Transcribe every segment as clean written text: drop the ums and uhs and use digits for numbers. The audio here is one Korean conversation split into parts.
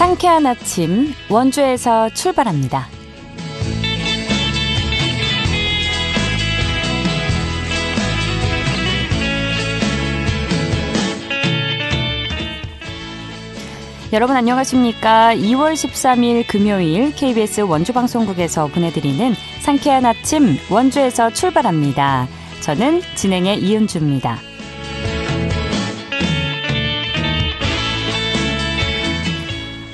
상쾌한 아침 원주에서 출발합니다. 여러분 안녕하십니까? 2월 13일 금요일 KBS 원주방송국에서 보내드리는 상쾌한 아침 원주에서 출발합니다. 저는 진행의 이은주입니다.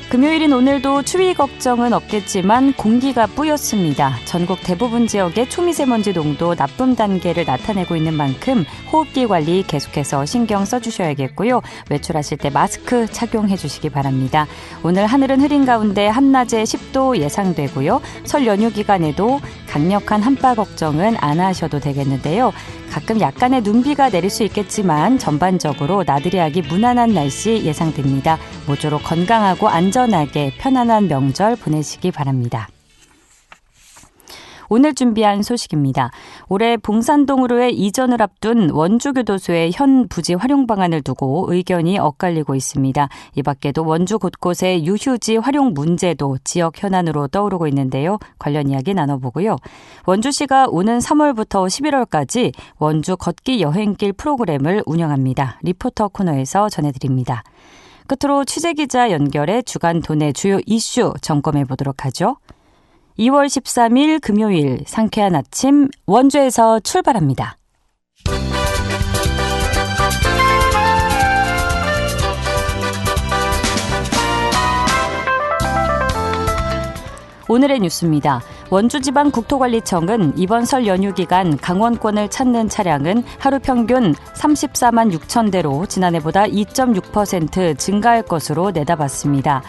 금요일인 오늘도 추위 걱정은 없겠지만 공기가 뿌였습니다. 전국 대부분 지역의 초미세먼지 농도 나쁨 단계를 나타내고 있는 만큼 호흡기 관리 계속해서 신경 써주셔야겠고요. 외출하실 때 마스크 착용해 주시기 바랍니다. 오늘 하늘은 흐린 가운데 한낮에 10도 예상되고요. 설 연휴 기간에도 강력한 한파 걱정은 안 하셔도 되겠는데요. 가끔 약간의 눈비가 내릴 수 있겠지만 전반적으로 나들이 하기 무난한 날씨 예상됩니다. 모쪼록 건강하고 안전하게 편안한 명절 보내시기 바랍니다. 오늘 준비한 소식입니다. 올해 봉산동으로의 이전을 앞둔 원주교도소의 현 부지 활용 방안을 두고 의견이 엇갈리고 있습니다. 이 밖에도 원주 곳곳의 유휴지 활용 문제도 지역 현안으로 떠오르고 있는데요. 관련 이야기 나눠보고요. 원주시가 오는 3월부터 11월까지 원주 걷기 여행길 프로그램을 운영합니다. 리포터 코너에서 전해드립니다. 끝으로 취재기자 연결해 주간 도내 주요 이슈 점검해 보도록 하죠. 2월 13일 금요일 상쾌한 아침 원주에서 출발합니다. 오늘의 뉴스입니다. 원주지방국토관리청은 이번 설 연휴 기간 강원권을 찾는 차량은 하루 평균 34만 6천 대로 지난해보다 2.6% 증가할 것으로 내다봤습니다.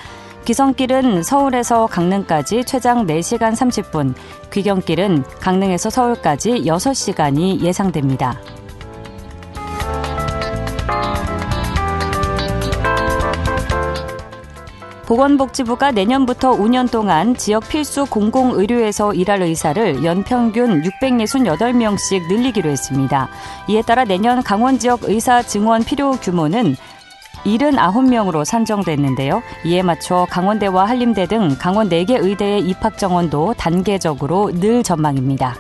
기성길은 서울에서 강릉까지 최장 4시간 30분, 귀경길은 강릉에서 서울까지 6시간이 예상됩니다. 보건복지부가 내년부터 5년 동안 지역 필수 공공의료에서 일할 의사를 연평균 668명씩 늘리기로 했습니다. 이에 따라 내년 강원 지역 의사 증원 필요 규모는 79명으로 산정됐는데요. 이에 맞춰 강원대와 한림대 등 강원 4개 의대의 입학 정원도 단계적으로 늘 전망입니다.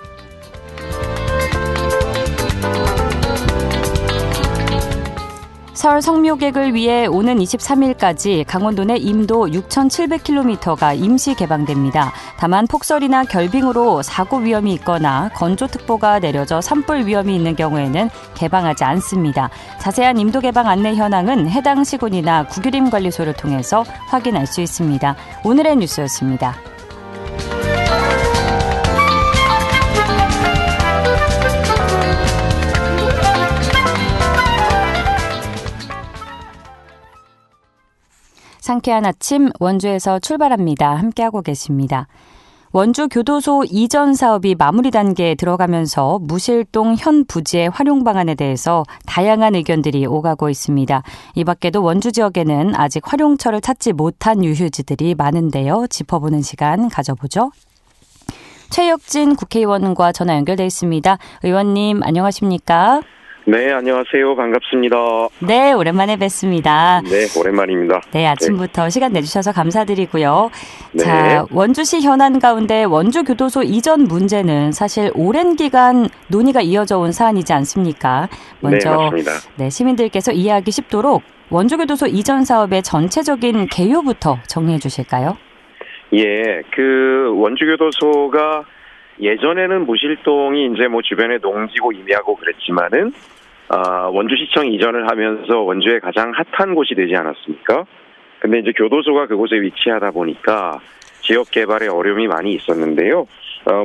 설 성묘객을 위해 오는 23일까지 강원도 내 임도 6,700km가 임시 개방됩니다. 다만 폭설이나 결빙으로 사고 위험이 있거나 건조특보가 내려져 산불 위험이 있는 경우에는 개방하지 않습니다. 자세한 임도 개방 안내 현황은 해당 시군이나 국유림관리소를 통해서 확인할 수 있습니다. 오늘의 뉴스였습니다. 상쾌한 아침 원주에서 출발합니다. 함께하고 계십니다. 원주 교도소 이전 사업이 마무리 단계에 들어가면서 무실동 현 부지의 활용 방안에 대해서 다양한 의견들이 오가고 있습니다. 이 밖에도 원주 지역에는 아직 활용처를 찾지 못한 유휴지들이 많은데요. 짚어보는 시간 가져보죠. 최혁진 국회의원과 전화 연결돼 있습니다. 의원님 안녕하십니까? 네, 안녕하세요. 반갑습니다. 네, 오랜만에 뵙습니다. 네, 오랜만입니다. 네, 아침부터 시간 내주셔서 감사드리고요. 네. 자, 원주시 현안 가운데 원주교도소 이전 문제는 사실 오랜 기간 논의가 이어져 온 사안이지 않습니까? 먼저 네, 맞습니다. 네, 시민들께서 이해하기 쉽도록 원주교도소 이전 사업의 전체적인 개요부터 정리해 주실까요? 예, 원주교도소가 예전에는 무실동이 이제 주변에 농지고 임야고 그랬지만은, 원주시청 이전을 하면서 원주의 가장 핫한 곳이 되지 않았습니까? 근데 이제 교도소가 그곳에 위치하다 보니까 지역 개발에 어려움이 많이 있었는데요.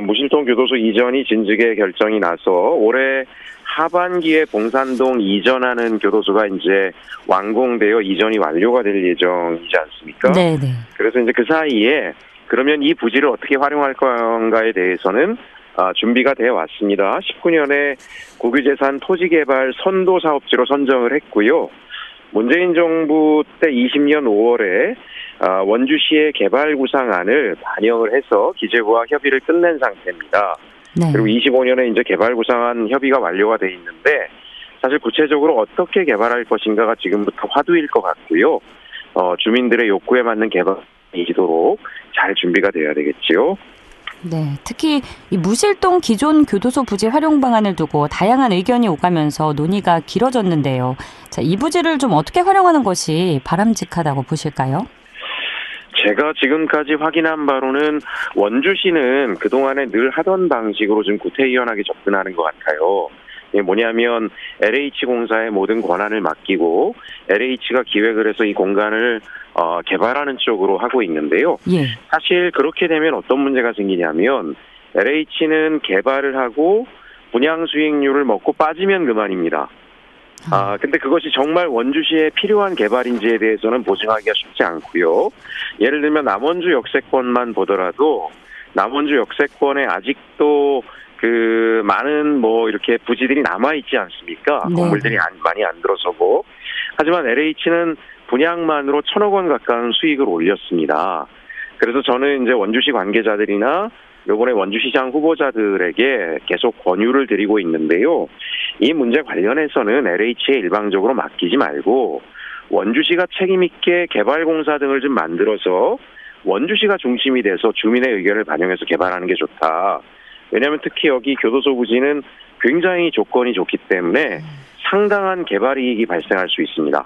무실동 교도소 이전이 진즉에 결정이 나서 올해 하반기에 봉산동 이전하는 교도소가 이제 완공되어 이전이 완료가 될 예정이지 않습니까? 네네. 그래서 이제 그 사이에 그러면 이 부지를 어떻게 활용할 건가에 대해서는 준비가 되어 왔습니다. 19년에 국유재산 토지개발 선도사업지로 선정을 했고요. 문재인 정부 때 20년 5월에 원주시의 개발 구상안을 반영을 해서 기재부와 협의를 끝낸 상태입니다. 네. 그리고 25년에 이제 개발 구상안 협의가 완료가 돼 있는데 사실 구체적으로 어떻게 개발할 것인가가 지금부터 화두일 것 같고요. 주민들의 욕구에 맞는 개발이 이도록 잘 준비가 돼야 되겠지요. 네, 특히 이 무실동 기존 교도소 부지 활용 방안을 두고 다양한 의견이 오가면서 논의가 길어졌는데요. 자, 이 부지를 좀 어떻게 활용하는 것이 바람직하다고 보실까요? 제가 지금까지 확인한 바로는 원주시는 그동안에 늘 하던 방식으로 좀 구태의연하게 접근하는 것 같아요. 이게 뭐냐면 LH공사의 모든 권한을 맡기고 LH가 기획을 해서 이 공간을 개발하는 쪽으로 하고 있는데요. 예. 사실 그렇게 되면 어떤 문제가 생기냐면 LH는 개발을 하고 분양 수익률을 먹고 빠지면 그만입니다. 근데 그것이 정말 원주시에 필요한 개발인지에 대해서는 보증하기가 쉽지 않고요. 예를 들면 남원주 역세권만 보더라도 남원주 역세권에 아직도 그 많은 이렇게 부지들이 남아있지 않습니까? 네. 건물들이 많이 안 들어서고. 하지만 LH는 분양만으로 1,000억 원 가까운 수익을 올렸습니다. 그래서 저는 이제 원주시 관계자들이나 이번에 원주시장 후보자들에게 계속 권유를 드리고 있는데요. 이 문제 관련해서는 LH에 일방적으로 맡기지 말고 원주시가 책임있게 개발공사 등을 좀 만들어서 원주시가 중심이 돼서 주민의 의견을 반영해서 개발하는 게 좋다. 왜냐하면 특히 여기 교도소 부지는 굉장히 조건이 좋기 때문에 상당한 개발 이익이 발생할 수 있습니다.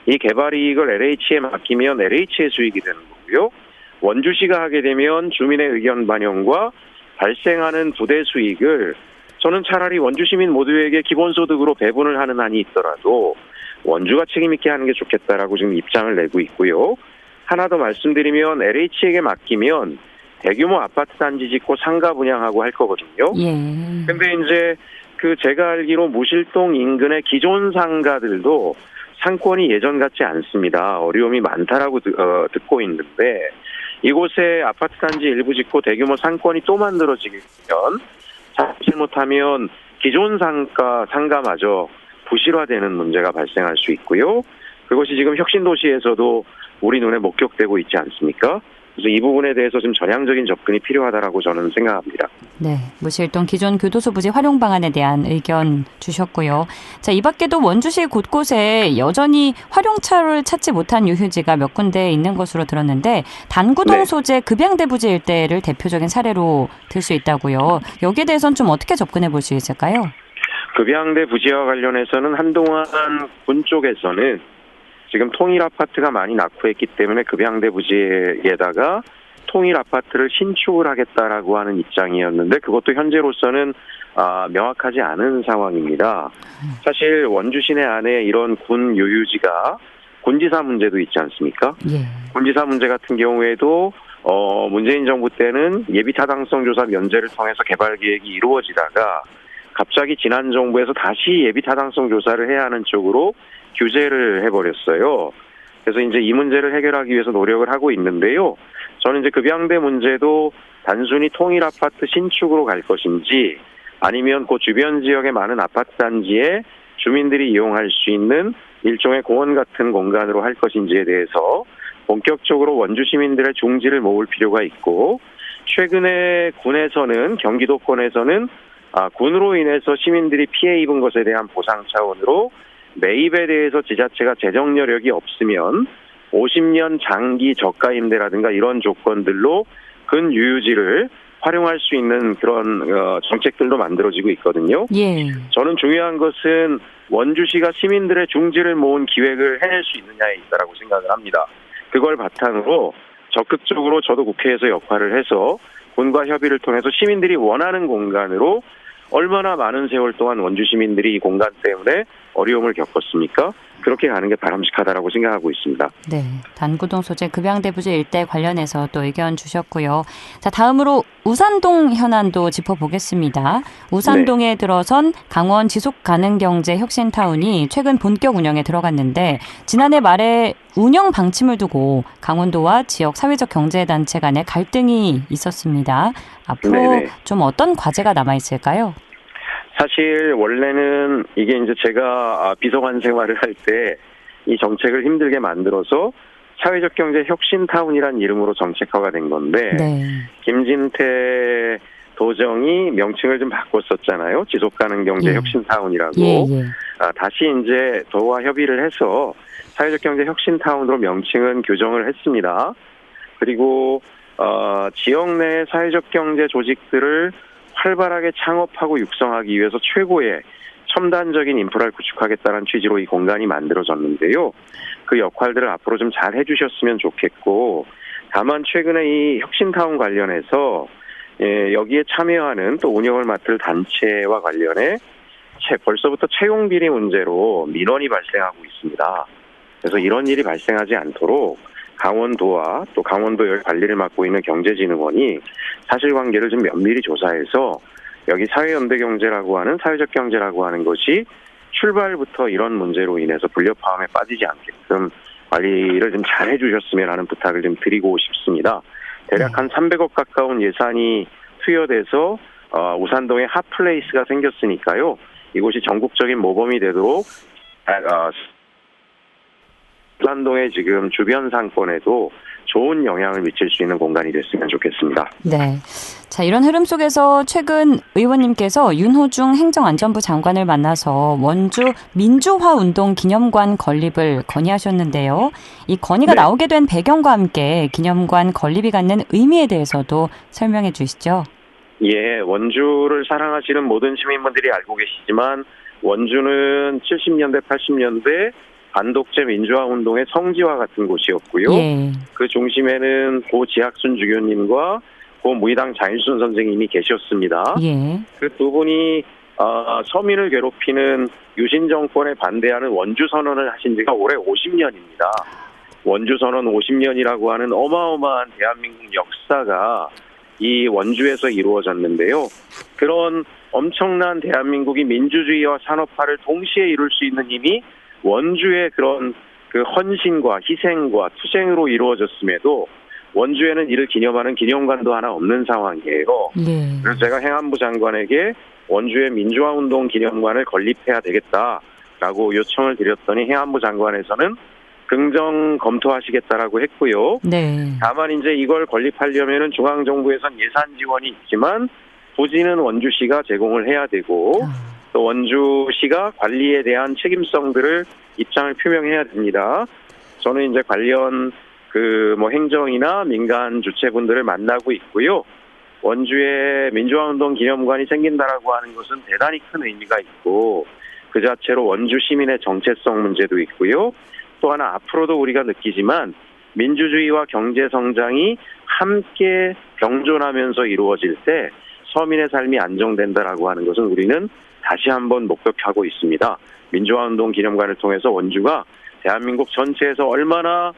이 개발 이익을 LH에 맡기면 LH의 수익이 되는 거고요. 원주시가 하게 되면 주민의 의견 반영과 발생하는 부대 수익을 저는 차라리 원주 시민 모두에게 기본소득으로 배분을 하는 한이 있더라도 원주가 책임있게 하는 게 좋겠다라고 지금 입장을 내고 있고요. 하나 더 말씀드리면 LH에게 맡기면 대규모 아파트 단지 짓고 상가 분양하고 할 거거든요. 예. 근데 이제 제가 알기로 무실동 인근의 기존 상가들도 상권이 예전 같지 않습니다. 어려움이 많다라고 듣고 있는데 이곳에 아파트 단지 일부 짓고 대규모 상권이 또 만들어지면 잘못하면 기존 상가마저 부실화되는 문제가 발생할 수 있고요. 그것이 지금 혁신도시에서도 우리 눈에 목격되고 있지 않습니까? 그래서 이 부분에 대해서 좀 전향적인 접근이 필요하다라고 저는 생각합니다. 네, 무실동 기존 교도소 부지 활용 방안에 대한 의견 주셨고요. 자, 이 밖에도 원주시 곳곳에 여전히 활용처를 찾지 못한 유휴지가 몇 군데 있는 것으로 들었는데 단구동 네. 소재 급양대 부지 일대를 대표적인 사례로 들 수 있다고요. 여기에 대해서는 좀 어떻게 접근해 볼 수 있을까요? 급양대 부지와 관련해서는 한동안 군 쪽에서는 지금 통일 아파트가 많이 낙후했기 때문에 급양대 부지에다가 통일 아파트를 신축을 하겠다라고 하는 입장이었는데 그것도 현재로서는 명확하지 않은 상황입니다. 사실 원주 시내 안에 이런 군 유휴지가 군지사 문제도 있지 않습니까? 예. 군지사 문제 같은 경우에도 문재인 정부 때는 예비 타당성 조사 면제를 통해서 개발 계획이 이루어지다가 갑자기 지난 정부에서 다시 예비 타당성 조사를 해야 하는 쪽으로 규제를 해버렸어요. 그래서 이제 이 문제를 해결하기 위해서 노력을 하고 있는데요. 저는 이제 급양대 문제도 단순히 통일 아파트 신축으로 갈 것인지 아니면 그 주변 지역의 많은 아파트 단지에 주민들이 이용할 수 있는 일종의 공원 같은 공간으로 할 것인지에 대해서 본격적으로 원주 시민들의 중지를 모을 필요가 있고 최근에 군에서는 경기도권에서는 군으로 인해서 시민들이 피해 입은 것에 대한 보상 차원으로 매입에 대해서 지자체가 재정 여력이 없으면 50년 장기 저가 임대라든가 이런 조건들로 근유휴지를 활용할 수 있는 그런 정책들도 만들어지고 있거든요. 예. 저는 중요한 것은 원주시가 시민들의 중지를 모은 기획을 해낼 수 있느냐에 있다라고 생각을 합니다. 그걸 바탕으로 적극적으로 저도 국회에서 역할을 해서 군과 협의를 통해서 시민들이 원하는 공간으로 얼마나 많은 세월 동안 원주 시민들이 이 공간 때문에 어려움을 겪었습니까? 그렇게 가는 게 바람직하다라고 생각하고 있습니다. 네, 단구동 소재 급양대 부지 일대 관련해서 또 의견 주셨고요. 자, 다음으로 우산동 현안도 짚어보겠습니다. 우산동에 들어선 강원 지속가능경제혁신타운이 최근 본격 운영에 들어갔는데 지난해 말에 운영 방침을 두고 강원도와 지역 사회적 경제단체 간의 갈등이 있었습니다. 앞으로 네네. 좀 어떤 과제가 남아있을까요? 사실 원래는 이게 이제 제가 비서관 생활을 할 때 이 정책을 힘들게 만들어서 사회적 경제 혁신타운이라는 이름으로 정책화가 된 건데 네. 김진태 도정이 명칭을 좀 바꿨었잖아요. 지속가능경제 예. 혁신타운이라고. 예. 다시 이제 도와 협의를 해서 사회적 경제 혁신타운으로 명칭은 교정을 했습니다. 그리고 지역 내 사회적 경제 조직들을 활발하게 창업하고 육성하기 위해서 최고의 첨단적인 인프라를 구축하겠다는 취지로 이 공간이 만들어졌는데요. 그 역할들을 앞으로 좀 잘 해주셨으면 좋겠고, 다만 최근에 이 혁신타운 관련해서 여기에 참여하는 또 운영을 맡을 단체와 관련해 벌써부터 채용 비리 문제로 민원이 발생하고 있습니다. 그래서 이런 일이 발생하지 않도록 강원도와 또 강원도의 관리를 맡고 있는 경제진흥원이 사실관계를 좀 면밀히 조사해서 여기 사회연대경제라고 하는 사회적 경제라고 하는 것이 출발부터 이런 문제로 인해서 불협화음에 빠지지 않게끔 관리를 좀 잘 해주셨으면 하는 부탁을 좀 드리고 싶습니다. 대략 한 300억 가까운 예산이 투여돼서 우산동에 핫플레이스가 생겼으니까요. 이곳이 전국적인 모범이 되도록 우산동의 지금 주변 상권에도 좋은 영향을 미칠 수 있는 공간이 됐으면 좋겠습니다. 네. 자, 이런 흐름 속에서 최근 의원님께서 윤호중 행정안전부 장관을 만나서 원주 민주화운동 기념관 건립을 건의하셨는데요. 이 건의가 나오게 된 배경과 함께 기념관 건립이 갖는 의미에 대해서도 설명해 주시죠. 예, 원주를 사랑하시는 모든 시민분들이 알고 계시지만 원주는 70년대, 80년대 반독재 민주화 운동의 성지와 같은 곳이었고요. 예. 그 중심에는 고 지학순 주교님과 고 무의당 장일순 선생님이 계셨습니다. 예. 그 두 분이 서민을 괴롭히는 유신 정권에 반대하는 원주 선언을 하신 지가 올해 50년입니다. 원주 선언 50년이라고 하는 어마어마한 대한민국 역사가 이 원주에서 이루어졌는데요. 그런 엄청난 대한민국이 민주주의와 산업화를 동시에 이룰 수 있는 힘이 원주의 그런 그 헌신과 희생과 투쟁으로 이루어졌음에도 원주에는 이를 기념하는 기념관도 하나 없는 상황이에요. 예. 그래서 제가 행안부 장관에게 원주의 민주화운동 기념관을 건립해야 되겠다라고 요청을 드렸더니 행안부 장관에서는 긍정 검토하시겠다라고 했고요. 네. 다만 이제 이걸 건립하려면은 중앙정부에선 예산 지원이 있지만 부지는 원주시가 제공을 해야 되고 또 원주시가 관리에 대한 책임성들을 입장을 표명해야 됩니다. 저는 이제 관련 행정이나 민간 주체분들을 만나고 있고요. 원주에 민주화운동 기념관이 생긴다라고 하는 것은 대단히 큰 의미가 있고 그 자체로 원주 시민의 정체성 문제도 있고요. 또 하나 앞으로도 우리가 느끼지만 민주주의와 경제 성장이 함께 병존하면서 이루어질 때 서민의 삶이 안정된다라고 하는 것은 우리는 다시 한번 목격하고 있습니다. 민주화운동 기념관을 통해서 원주가 대한민국 전체에서 얼마나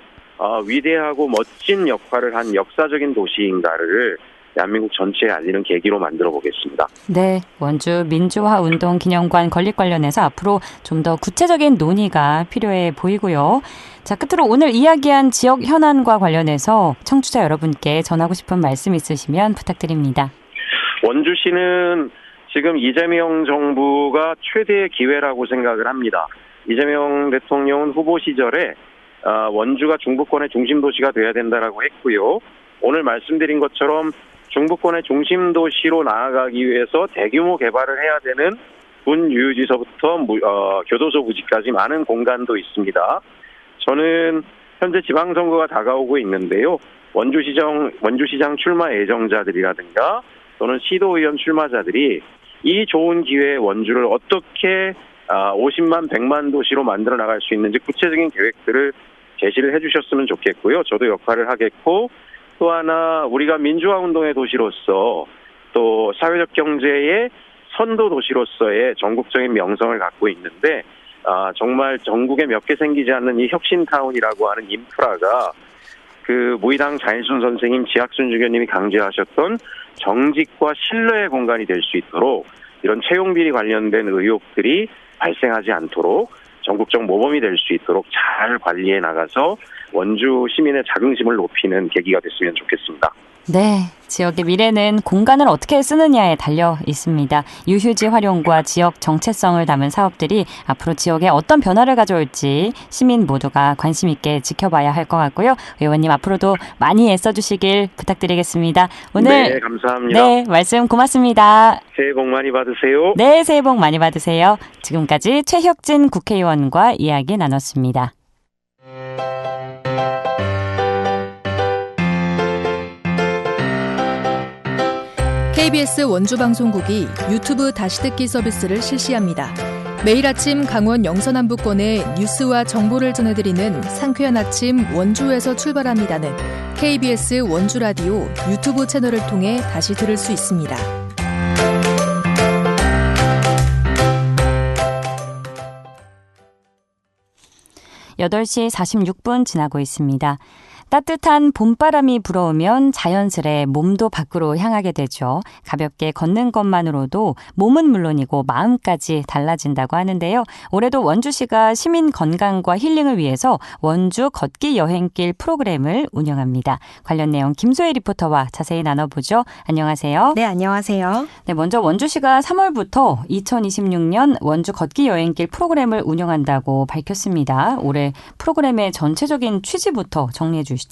위대하고 멋진 역할을 한 역사적인 도시인가를 대한민국 전체에 알리는 계기로 만들어 보겠습니다. 네, 원주 민주화운동 기념관 건립 관련해서 앞으로 좀 더 구체적인 논의가 필요해 보이고요. 자, 끝으로 오늘 이야기한 지역 현안과 관련해서 청취자 여러분께 전하고 싶은 말씀 있으시면 부탁드립니다. 원주시는 지금 이재명 정부가 최대의 기회라고 생각을 합니다. 이재명 대통령은 후보 시절에 원주가 중부권의 중심도시가 돼야 된다라고 했고요. 오늘 말씀드린 것처럼 중부권의 중심도시로 나아가기 위해서 대규모 개발을 해야 되는 군 유유지서부터 교도소 부지까지 많은 공간도 있습니다. 저는 현재 지방선거가 다가오고 있는데요. 원주시장 출마 예정자들이라든가 또는 시도의원 출마자들이 이 좋은 기회에 원주를 어떻게 50만, 100만 도시로 만들어 나갈 수 있는지 구체적인 계획들을 제시를 해주셨으면 좋겠고요. 저도 역할을 하겠고 또 하나 우리가 민주화운동의 도시로서 또 사회적 경제의 선도 도시로서의 전국적인 명성을 갖고 있는데 정말 전국에 몇 개 생기지 않는 이 혁신타운이라고 하는 인프라가 그 무의당 장일순 선생님, 지학순 주교님이 강조하셨던 정직과 신뢰의 공간이 될 수 있도록 이런 채용비리 관련된 의혹들이 발생하지 않도록 전국적 모범이 될 수 있도록 잘 관리해 나가서 원주 시민의 자긍심을 높이는 계기가 됐으면 좋겠습니다. 네, 지역의 미래는 공간을 어떻게 쓰느냐에 달려 있습니다. 유휴지 활용과 지역 정체성을 담은 사업들이 앞으로 지역에 어떤 변화를 가져올지 시민 모두가 관심 있게 지켜봐야 할 것 같고요. 의원님 앞으로도 많이 애써주시길 부탁드리겠습니다. 오늘 네, 감사합니다. 네, 말씀 고맙습니다. 새해 복 많이 받으세요. 네, 새해 복 많이 받으세요. 지금까지 최혁진 국회의원과 이야기 나눴습니다. KBS 원주방송국이 유튜브 다시 듣기 서비스를 실시합니다. 매일 아침 강원 영서남부권의 뉴스와 정보를 전해드리는 상쾌한 아침 원주에서 출발합니다는 KBS 원주라디오 유튜브 채널을 통해 다시 들을 수 있습니다. (8시 46분) 지나고 있습니다. 따뜻한 봄바람이 불어오면 자연스레 몸도 밖으로 향하게 되죠. 가볍게 걷는 것만으로도 몸은 물론이고 마음까지 달라진다고 하는데요. 올해도 원주시가 시민 건강과 힐링을 위해서 원주 걷기 여행길 프로그램을 운영합니다. 관련 내용 김소혜 리포터와 자세히 나눠보죠. 안녕하세요. 네, 안녕하세요. 네, 먼저 원주시가 3월부터 2026년 원주 걷기 여행길 프로그램을 운영한다고 밝혔습니다. 올해 프로그램의 전체적인 취지부터 정리해 주시죠.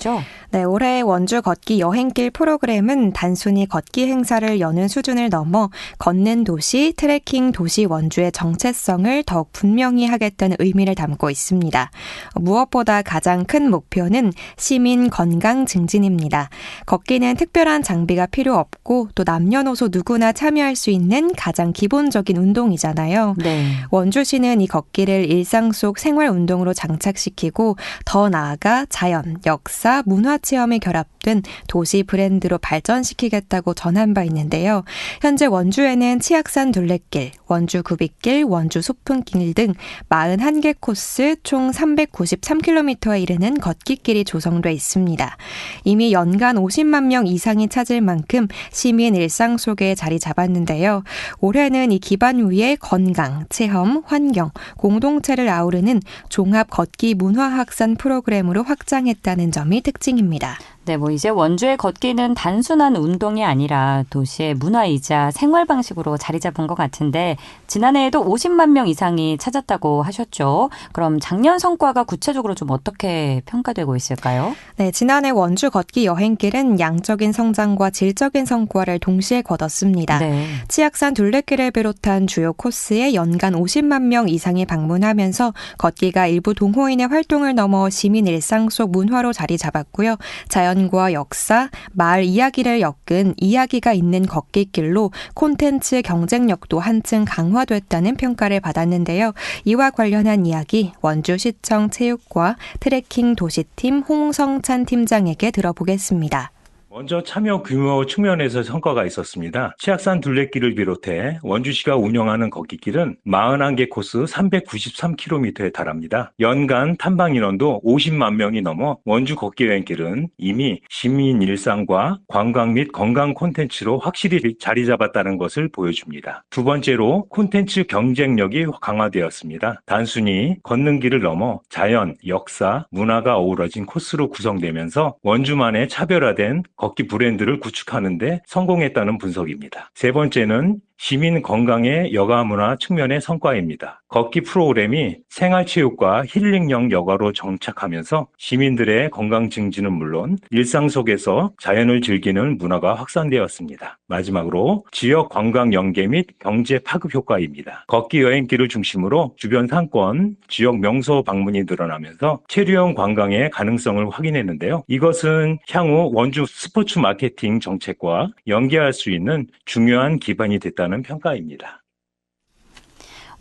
네, 올해 원주 걷기 여행길 프로그램은 단순히 걷기 행사를 여는 수준을 넘어 걷는 도시, 트레킹 도시 원주의 정체성을 더욱 분명히 하겠다는 의미를 담고 있습니다. 무엇보다 가장 큰 목표는 시민 건강 증진입니다. 걷기는 특별한 장비가 필요 없고 또 남녀노소 누구나 참여할 수 있는 가장 기본적인 운동이잖아요. 네. 원주시는 이 걷기를 일상 속 생활 운동으로 장착시키고 더 나아가 자연, 역사, 문화체험이 결합된 도시 브랜드로 발전시키겠다고 전한 바 있는데요. 현재 원주에는 치악산 둘레길, 원주 굽이길, 원주 소풍길 등 41개 코스 총 393km에 이르는 걷기길이 조성돼 있습니다. 이미 연간 50만 명 이상이 찾을 만큼 시민 일상 속에 자리 잡았는데요. 올해는 이 기반 위에 건강, 체험, 환경, 공동체를 아우르는 종합 걷기 문화 확산 프로그램으로 확장했다는 점이 특징입니다. 네, 이제 원주의 걷기는 단순한 운동이 아니라 도시의 문화이자 생활 방식으로 자리 잡은 것 같은데 지난해에도 50만 명 이상이 찾았다고 하셨죠. 그럼 작년 성과가 구체적으로 좀 어떻게 평가되고 있을까요? 네, 지난해 원주 걷기 여행길은 양적인 성장과 질적인 성과를 동시에 거뒀습니다. 네. 치악산 둘레길을 비롯한 주요 코스에 연간 50만 명 이상이 방문하면서 걷기가 일부 동호인의 활동을 넘어 시민 일상 속 문화로 자리 잡았고요. 자연과 역사, 마을 이야기를 엮은 이야기가 있는 걷기길로 콘텐츠 경쟁력도 한층 강화됐다는 평가를 받았는데요. 이와 관련한 이야기 원주시청 체육과 트레킹 도시팀 홍성찬 팀장에게 들어보겠습니다. 먼저 참여 규모 측면에서 성과가 있었습니다. 치악산 둘레길을 비롯해 원주시가 운영하는 걷기길은 41개 코스 393km에 달합니다. 연간 탐방 인원도 50만 명이 넘어 원주 걷기 여행길은 이미 시민 일상과 관광 및 건강 콘텐츠로 확실히 자리 잡았다는 것을 보여줍니다. 두 번째로 콘텐츠 경쟁력이 강화되었습니다. 단순히 걷는 길을 넘어 자연, 역사, 문화가 어우러진 코스로 구성되면서 원주만의 차별화된 걷기 브랜드를 구축하는 데 성공했다는 분석입니다. 세 번째는 시민 건강의 여가 문화 측면의 성과입니다. 걷기 프로그램이 생활체육과 힐링형 여가로 정착하면서 시민들의 건강 증진은 물론 일상 속에서 자연을 즐기는 문화가 확산되었습니다. 마지막으로 지역 관광 연계 및 경제 파급 효과입니다. 걷기 여행길을 중심으로 주변 상권, 지역 명소 방문이 늘어나면서 체류형 관광의 가능성을 확인했는데요. 이것은 향후 원주 스포츠 마케팅 정책과 연계할 수 있는 중요한 기반이 됐다는 평가입니다.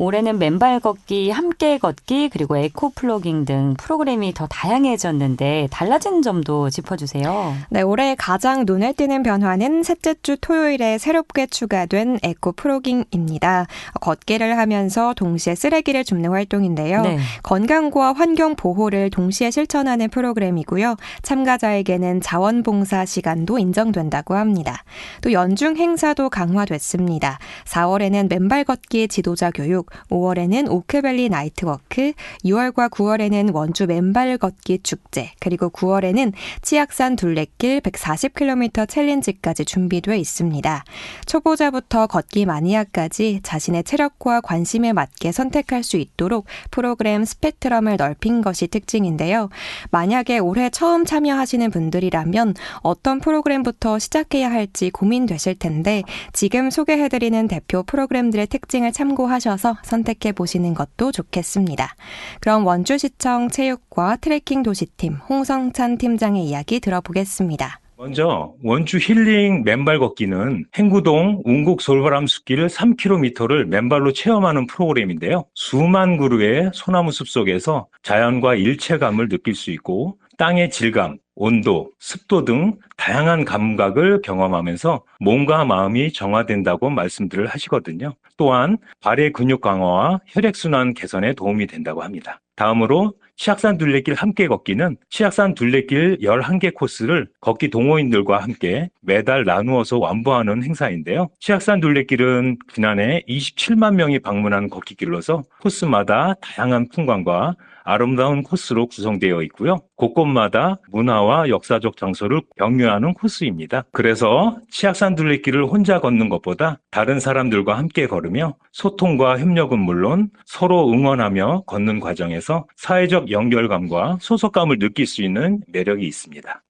올해는 맨발 걷기, 함께 걷기, 그리고 에코 플로깅 등 프로그램이 더 다양해졌는데 달라진 점도 짚어주세요. 네, 올해 가장 눈에 띄는 변화는 셋째 주 토요일에 새롭게 추가된 에코 플로깅입니다. 걷기를 하면서 동시에 쓰레기를 줍는 활동인데요. 네. 건강과 환경 보호를 동시에 실천하는 프로그램이고요. 참가자에게는 자원봉사 시간도 인정된다고 합니다. 또 연중 행사도 강화됐습니다. 4월에는 맨발 걷기 지도자 교육, 5월에는 오크밸리 나이트워크, 6월과 9월에는 원주 맨발 걷기 축제, 그리고 9월에는 치악산 둘레길 140km 챌린지까지 준비되어 있습니다. 초보자부터 걷기 마니아까지 자신의 체력과 관심에 맞게 선택할 수 있도록 프로그램 스펙트럼을 넓힌 것이 특징인데요. 만약에 올해 처음 참여하시는 분들이라면 어떤 프로그램부터 시작해야 할지 고민되실 텐데 지금 소개해드리는 대표 프로그램들의 특징을 참고하셔서 선택해 보시는 것도 좋겠습니다. 그럼 원주시청 체육과 트레킹 도시팀 홍성찬 팀장의 이야기 들어보겠습니다. 먼저 원주 힐링 맨발 걷기는 행구동 운곡 솔바람 숲길을 3km를 맨발로 체험하는 프로그램인데요. 수만 그루의 소나무 숲속에서 자연과 일체감을 느낄 수 있고 땅의 질감, 온도, 습도 등 다양한 감각을 경험하면서 몸과 마음이 정화된다고 말씀들을 하시거든요. 또한 발의 근육 강화와 혈액순환 개선에 도움이 된다고 합니다. 다음으로 치악산 둘레길 함께 걷기는 치악산 둘레길 11개 코스를 걷기 동호인들과 함께 매달 나누어서 완보하는 행사인데요. 치악산 둘레길은 지난해 27만 명이 방문한 걷기길로서 코스마다 다양한 풍광과 아름다운 코스로 구성되어 있고요. 곳곳마다 문화와 역사적 장소를 경유하는 코스입니다. 그래서 치악산 둘레길을 혼자 걷는 것보다 다른 사람들과 함께 걸으며 소통과 협력은 물론 서로 응원하며 걷는 과정에서 사회적 연결감과 소속감을 느낄 수 있는 매력이 있습니다.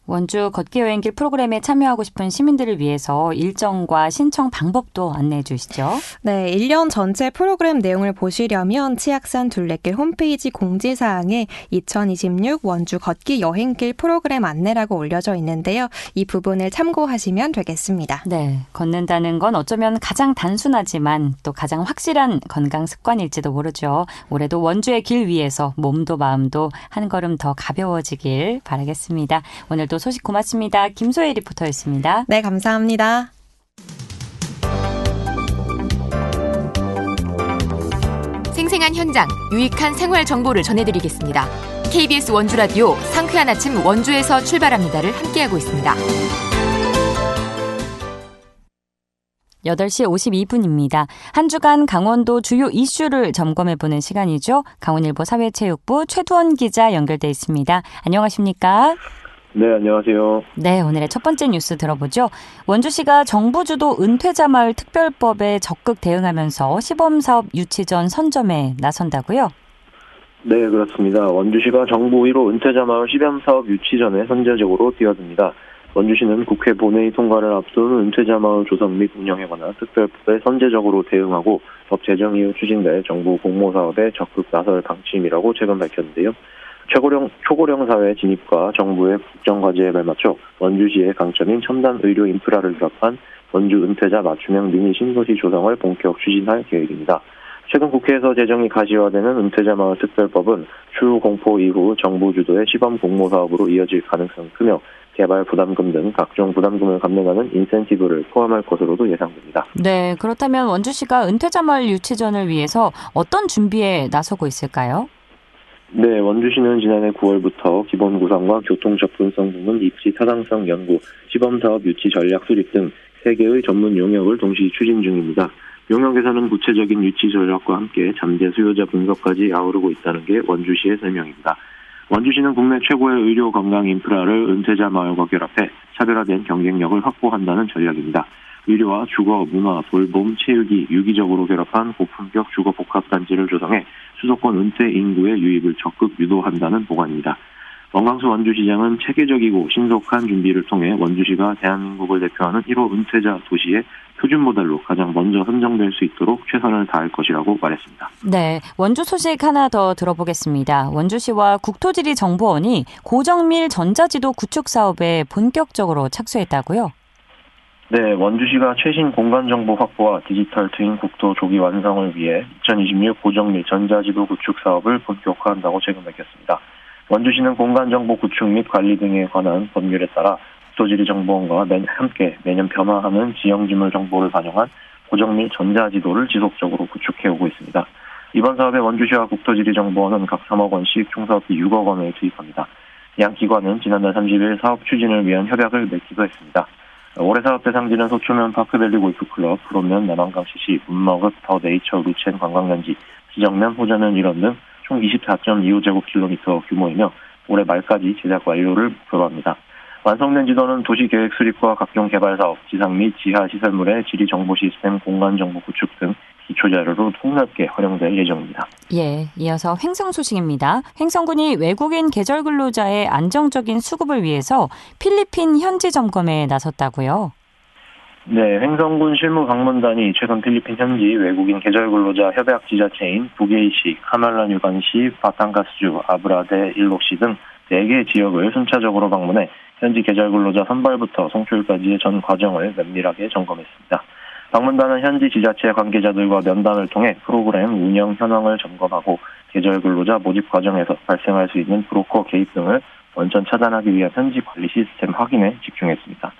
원주 걷기 여행길 프로그램에 참여하고 싶은 시민들을 위해서 일정과 신청 방법도 안내해 주시죠. 네, 1년 전체 프로그램 내용을 보시려면 치악산 둘레길 홈페이지 공지사항에 2026 원주 걷기 여행길 프로그램 안내라고 올려져 있는데요. 이 부분을 참고하시면 되겠습니다. 네, 걷는다는 건 어쩌면 가장 단순하지만 또 가장 확실한 건강 습관일지도 모르죠. 올해도 원주의 길 위에서 몸도 마음도 한 걸음 더 가벼워지길 바라겠습니다. 오늘도 소식 고맙습니다. 김소혜 리포터였습니다. 네, 감사합니다. 생생한 현장, 유익한 생활 정보를 전해드리겠습니다. KBS 원주 라디오 상쾌한 아침 원주에서 출발합니다를 함께하고 있습니다. 8시 52분입니다. 한 주간 강원도 주요 이슈를 점검해보는 시간이죠. 강원일보 사회체육부 최두원 기자 연결돼 있습니다. 안녕하십니까? 네, 안녕하세요. 네, 오늘의 첫 번째 뉴스 들어보죠. 원주시가 정부 주도 은퇴자마을 특별법에 적극 대응하면서 시범사업 유치 전 선점에 나선다고요? 네, 그렇습니다. 원주시가 정부 1호 은퇴자마을 시범사업 유치 전에 선제적으로 뛰어듭니다. 원주시는 국회 본회의 통과를 앞둔 은퇴자마을 조성 및 운영에 관한 특별법에 선제적으로 대응하고 법 제정 이후 추진될 정부 공모사업에 적극 나설 방침이라고 최근 밝혔는데요. 초고령 사회 진입과 정부의 국정과제에 발맞춰 원주시의 강점인 첨단 의료 인프라를 결합한 원주 은퇴자 맞춤형 미니 신도시 조성을 본격 추진할 계획입니다. 최근 국회에서 제정이 가시화되는 은퇴자마을 특별법은 추후 공포 이후 정부 주도의 시범 공모사업으로 이어질 가능성이 크며 개발 부담금 등 각종 부담금을 감면하는 인센티브를 포함할 것으로도 예상됩니다. 네, 그렇다면 원주시가 은퇴자마을 유치전을 위해서 어떤 준비에 나서고 있을까요? 네, 원주시는 지난해 9월부터 기본 구상과 교통 접근성 부문 입지 타당성 연구, 시범사업 유치 전략 수립 등 3개의 전문 용역을 동시 추진 중입니다. 용역에서는 구체적인 유치 전략과 함께 잠재 수요자 분석까지 아우르고 있다는 게 원주시의 설명입니다. 원주시는 국내 최고의 의료 건강 인프라를 은퇴자 마을과 결합해 차별화된 경쟁력을 확보한다는 전략입니다. 의료와 주거, 문화, 돌봄, 체육이 유기적으로 결합한 고품격 주거 복합단지를 조성해 수도권 은퇴 인구의 유입을 적극 유도한다는 보관입니다. 원광수 원주시장은 체계적이고 신속한 준비를 통해 원주시가 대한민국을 대표하는 1호 은퇴자 도시의 표준 모델로 가장 먼저 선정될 수 있도록 최선을 다할 것이라고 말했습니다. 네, 원주 소식 하나 더 들어보겠습니다. 원주시와 국토지리정보원이 고정밀 전자지도 구축 사업에 본격적으로 착수했다고요? 네, 원주시가 최신 공간정보 확보와 디지털 트윈 국토 조기 완성을 위해 2026 고정밀 전자지도 구축 사업을 본격화한다고 최근 밝혔습니다. 원주시는 공간정보 구축 및 관리 등에 관한 법률에 따라 국토지리정보원과 함께 매년 변화하는 지형지물 정보를 반영한 고정밀 전자지도를 지속적으로 구축해오고 있습니다. 이번 사업에 원주시와 국토지리정보원은 각 3억 원씩 총사업비 6억 원을 투입합니다. 양 기관은 지난달 30일 사업 추진을 위한 협약을 맺기도 했습니다. 올해 사업 대상지는 소초면 파크밸리 골프클럽, 프로면 남한강 CC, 문머급, 더 네이처 루첸 관광단지, 지정면, 호전면 일원 등 총 24.25제곱킬로미터 규모이며 올해 말까지 제작 완료를 목표로 합니다. 완성된 지도는 도시계획 수립과 각종 개발 사업, 지상 및 지하 시설물의 지리 정보 시스템, 공간 정보 구축 등 기초 자료로 폭넓게 활용될 예정입니다. 예, 이어서 횡성 소식입니다. 횡성군이 외국인 계절 근로자의 안정적인 수급을 위해서 필리핀 현지 점검에 나섰다고요? 네, 횡성군 실무방문단이 최근 필리핀 현지 외국인 계절 근로자 협약 지자체인 부게이시, 카말란 유관시, 바탕가스주, 아브라데, 일록시 등 4개 지역을 순차적으로 방문해 현지 계절 근로자 선발부터 송출까지의 전 과정을 면밀하게 점검했습니다. 방문단은 현지 지자체 관계자들과 면담을 통해 프로그램 운영 현황을 점검하고 계절 근로자 모집 과정에서 발생할 수 있는 브로커 개입 등을 원천 차단하기 위한 현지 관리 시스템 확인에 집중했습니다.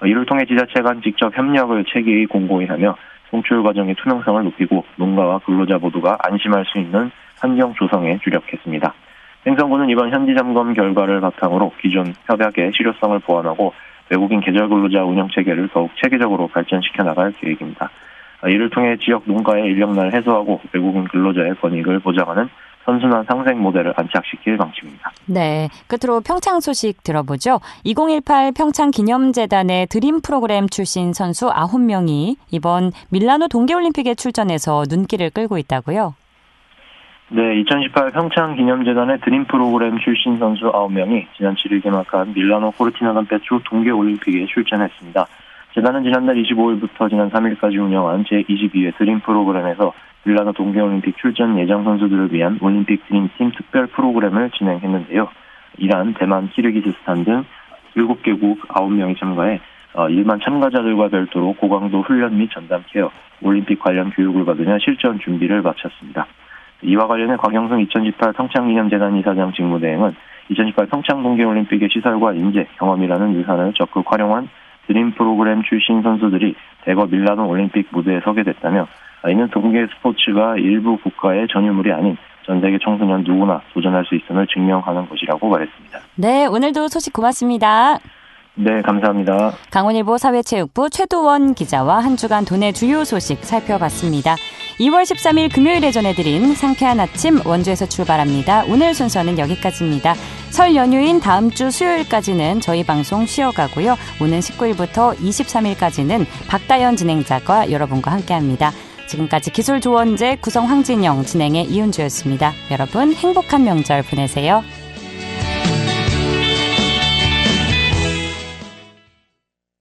이를 통해 지자체 간 직접 협력을 체계히 공고히 하며 송출 과정의 투명성을 높이고 농가와 근로자 모두가 안심할 수 있는 환경 조성에 주력했습니다. 횡성군은 이번 현지 점검 결과를 바탕으로 기존 협약의 실효성을 보완하고 외국인 계절 근로자 운영 체계를 더욱 체계적으로 발전시켜 나갈 계획입니다. 이를 통해 지역 농가의 인력난을 해소하고 외국인 근로자의 권익을 보장하는 선순환 상생 모델을 안착시킬 방침입니다. 네, 끝으로 평창 소식 들어보죠. 2018 평창 기념재단의 드림 프로그램 출신 선수 9명이 이번 밀라노 동계올림픽에 출전해서 눈길을 끌고 있다고요? 네, 2018 평창 기념재단의 드림 프로그램 출신 선수 9명이 지난 7일 개막한 밀라노 코르티나 감페추 동계올림픽에 출전했습니다. 재단은 지난달 25일부터 지난 3일까지 운영한 제22회 드림 프로그램에서 밀라노 동계올림픽 출전 예정 선수들을 위한 올림픽 드림팀 특별 프로그램을 진행했는데요. 이란, 대만, 키르기즈스탄 등 7개국 9명이 참가해 일반 참가자들과 별도로 고강도 훈련 및 전담 케어, 올림픽 관련 교육을 받으며 실전 준비를 마쳤습니다. 이와 관련해 곽영승 2018 평창기념재단 이사장 직무대행은 2018 평창 동계올림픽의 시설과 인재, 경험이라는 유산을 적극 활용한 드림 프로그램 출신 선수들이 대거 밀라노 올림픽 무대에 서게 됐다며 이는 동계 스포츠가 일부 국가의 전유물이 아닌 전 세계 청소년 누구나 도전할 수 있음을 증명하는 것이라고 말했습니다. 네, 오늘도 소식 고맙습니다. 네, 감사합니다. 강원일보 사회체육부 최두원 기자와 한 주간 도내 주요 소식 살펴봤습니다. 2월 13일 금요일에 전해드린 상쾌한 아침 원주에서 출발합니다. 오늘 순서는 여기까지입니다. 설 연휴인 다음 주 수요일까지는 저희 방송 쉬어가고요. 오는 19일부터 23일까지는 박다연 진행자가 여러분과 함께합니다. 지금까지 기술조언제 구성 황진영, 진행의 이은주였습니다. 여러분 행복한 명절 보내세요.